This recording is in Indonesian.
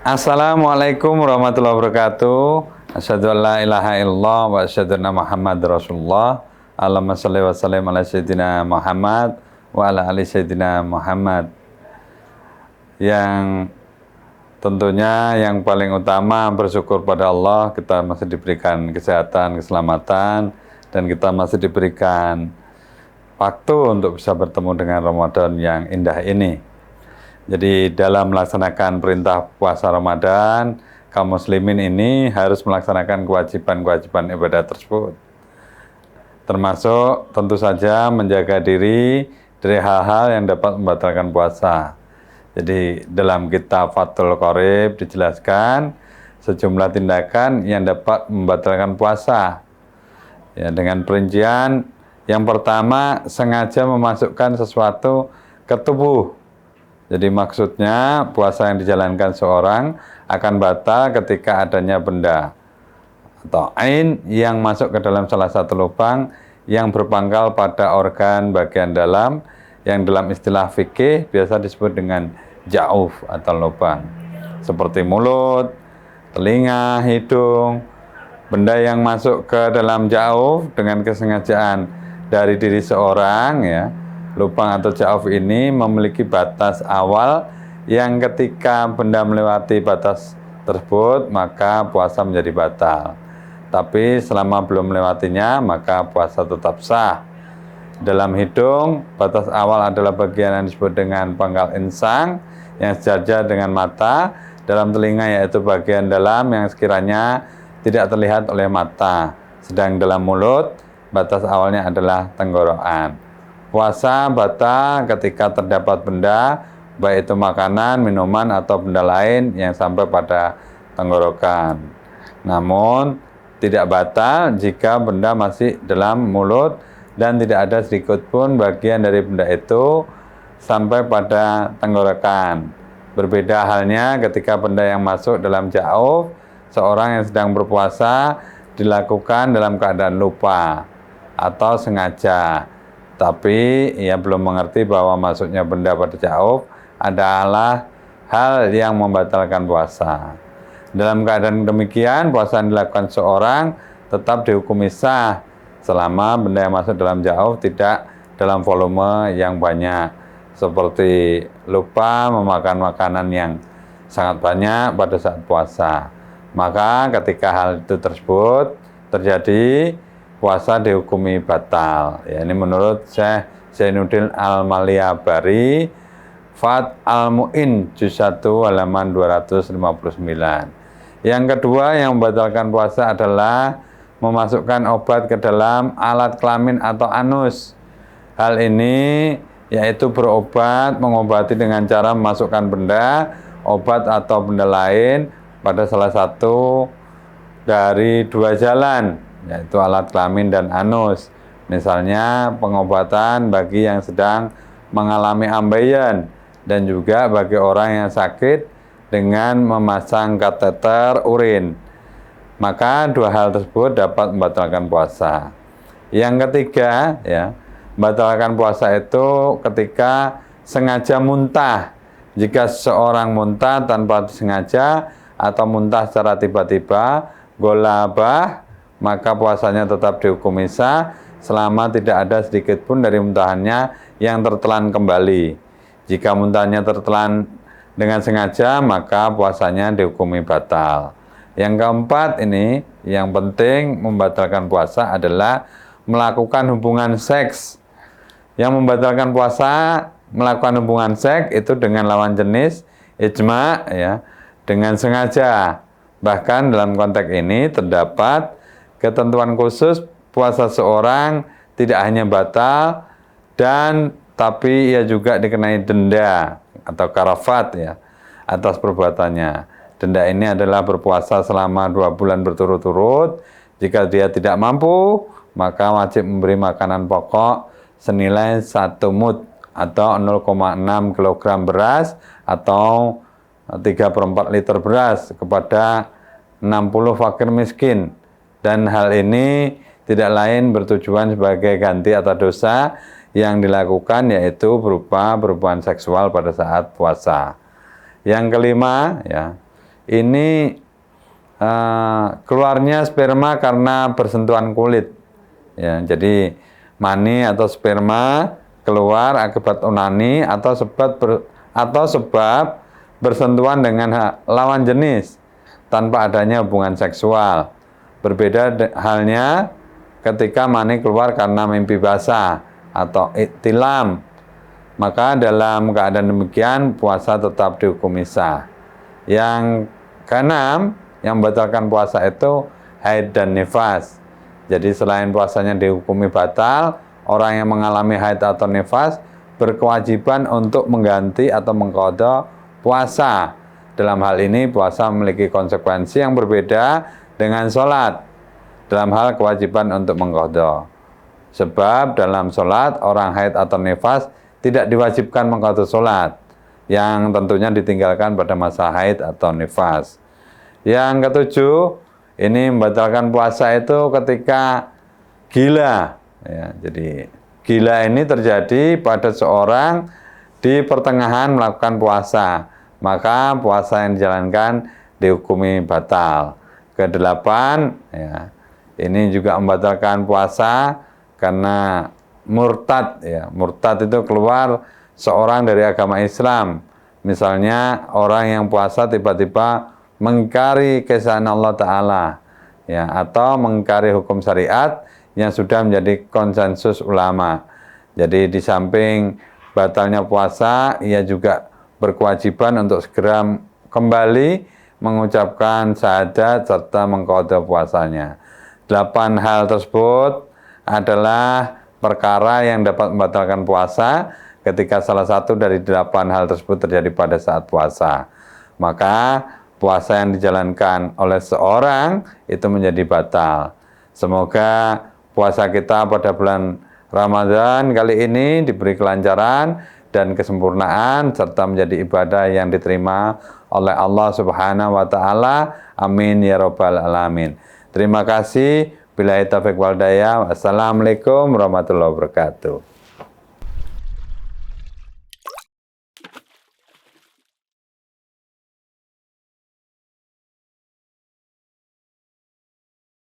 Assalamualaikum warahmatullahi wabarakatuh. Asyhadu an la ilaha illallah wa asyhadu anna Muhammad Rasulullah. Allahumma shalli wa sallim ala sayyidina Muhammad wa ala ali sayyidina Muhammad. Yang tentunya yang paling utama bersyukur pada Allah, kita masih diberikan kesehatan, keselamatan, dan kita masih diberikan waktu untuk bisa bertemu dengan Ramadan yang indah ini. Jadi dalam melaksanakan perintah puasa Ramadan, kaum muslimin ini harus melaksanakan kewajiban-kewajiban ibadah tersebut. Termasuk tentu saja menjaga diri dari hal-hal yang dapat membatalkan puasa. Jadi dalam kitab Fathul Qorib dijelaskan sejumlah tindakan yang dapat membatalkan puasa. Ya, dengan perincian yang pertama, sengaja memasukkan sesuatu ke tubuh. Jadi maksudnya puasa yang dijalankan seorang akan batal ketika adanya benda atau ain yang masuk ke dalam salah satu lubang yang berpangkal pada organ bagian dalam yang dalam istilah fikih biasa disebut dengan jauf atau lubang. Seperti mulut, telinga, hidung. Benda yang masuk ke dalam jauf dengan kesengajaan dari diri seorang, ya. Lubang atau jauf ini memiliki batas awal yang ketika benda melewati batas tersebut maka puasa menjadi batal. Tapi selama belum melewatinya maka puasa tetap sah. Dalam hidung, batas awal adalah bagian yang disebut dengan pangkal insang yang sejajar dengan mata. Dalam telinga yaitu bagian dalam yang sekiranya tidak terlihat oleh mata. Sedang dalam mulut, batas awalnya adalah tenggorokan. Puasa batal ketika terdapat benda, baik itu makanan, minuman, atau benda lain yang sampai pada tenggorokan. Namun, tidak batal jika benda masih dalam mulut dan tidak ada sedikit pun bagian dari benda itu sampai pada tenggorokan. Berbeda halnya ketika benda yang masuk dalam jauf, seorang yang sedang berpuasa dilakukan dalam keadaan lupa atau sengaja. Tapi ia belum mengerti bahwa masuknya benda pada jauf adalah hal yang membatalkan puasa. Dalam keadaan demikian, puasa yang dilakukan seorang tetap dihukumi sah selama benda yang masuk dalam jauf tidak dalam volume yang banyak, seperti lupa memakan makanan yang sangat banyak pada saat puasa. Maka ketika hal itu tersebut terjadi, puasa dihukumi batal. Ya, ini menurut Syekh Zainuddin Al-Maliyabari, Fat Al-Mu'in juz 1 halaman 259. Yang kedua yang membatalkan puasa adalah memasukkan obat ke dalam alat kelamin atau anus. Hal ini yaitu berobat, mengobati dengan cara memasukkan benda, obat atau benda lain pada salah satu dari dua jalan, yaitu alat kelamin dan anus. Misalnya pengobatan bagi yang sedang mengalami ambeien dan juga bagi orang yang sakit dengan memasang kateter urin. Maka dua hal tersebut dapat membatalkan puasa. Yang ketiga, ya, membatalkan puasa itu ketika sengaja muntah. Jika seseorang muntah tanpa sengaja atau muntah secara tiba-tiba, golabah, maka puasanya tetap dihukumi sah selama tidak ada sedikit pun dari muntahannya yang tertelan kembali. Jika muntahnya tertelan dengan sengaja, maka puasanya dihukumi batal. Yang keempat ini, yang penting membatalkan puasa adalah melakukan hubungan seks. Yang membatalkan puasa, melakukan hubungan seks itu dengan lawan jenis, ijma, ya, dengan sengaja. Bahkan dalam konteks ini terdapat ketentuan khusus puasa seorang tidak hanya batal tapi ia juga dikenai denda atau karafat, ya, atas perbuatannya. Denda ini adalah berpuasa selama 2 bulan berturut-turut. Jika dia tidak mampu, maka wajib memberi makanan pokok senilai 1 mud atau 0,6 kg beras atau 3/4 liter beras kepada 60 fakir miskin. Dan hal ini tidak lain bertujuan sebagai ganti atas dosa yang dilakukan, yaitu berupa berhubungan seksual pada saat puasa. Yang kelima, ya, ini keluarnya sperma karena bersentuhan kulit. Ya, jadi mani atau sperma keluar akibat onani atau sebab bersentuhan dengan lawan jenis tanpa adanya hubungan seksual. Berbeda halnya ketika mani keluar karena mimpi basah atau iktilam. Maka dalam keadaan demikian puasa tetap dihukumi sah. Yang keenam, yang membatalkan puasa itu haid dan nifas. Jadi selain puasanya dihukumi batal, orang yang mengalami haid atau nifas berkewajiban untuk mengganti atau mengqadha puasa. Dalam hal ini puasa memiliki konsekuensi yang berbeda dengan sholat dalam hal kewajiban untuk mengqadha. Sebab dalam sholat orang haid atau nifas tidak diwajibkan mengqadha sholat yang tentunya ditinggalkan pada masa haid atau nifas. Yang ketujuh, ini membatalkan puasa itu ketika gila. Ya, jadi gila ini terjadi pada seorang di pertengahan melakukan puasa, maka puasa yang dijalankan dihukumi batal. Kedelapan, ya, ini juga membatalkan puasa karena murtad. Ya, murtad itu keluar seorang dari agama Islam. Misalnya orang yang puasa tiba-tiba mengingkari keesaan Allah Ta'ala, ya, atau mengingkari hukum syariat yang sudah menjadi konsensus ulama. Jadi di samping batalnya puasa, ia juga berkewajiban untuk segera kembali mengucapkan syahadat serta mengqadha puasanya. 8 hal tersebut adalah perkara yang dapat membatalkan puasa ketika salah satu dari 8 hal tersebut terjadi pada saat puasa. Maka puasa yang dijalankan oleh seorang itu menjadi batal. Semoga puasa kita pada bulan Ramadan kali ini diberi kelancaran dan kesempurnaan serta menjadi ibadah yang diterima oleh Allah Subhanahu wa taala. Amin ya rabbal alamin. Terima kasih. Billahi taufiq wal hidayah. Wassalamualaikum warahmatullahi wabarakatuh.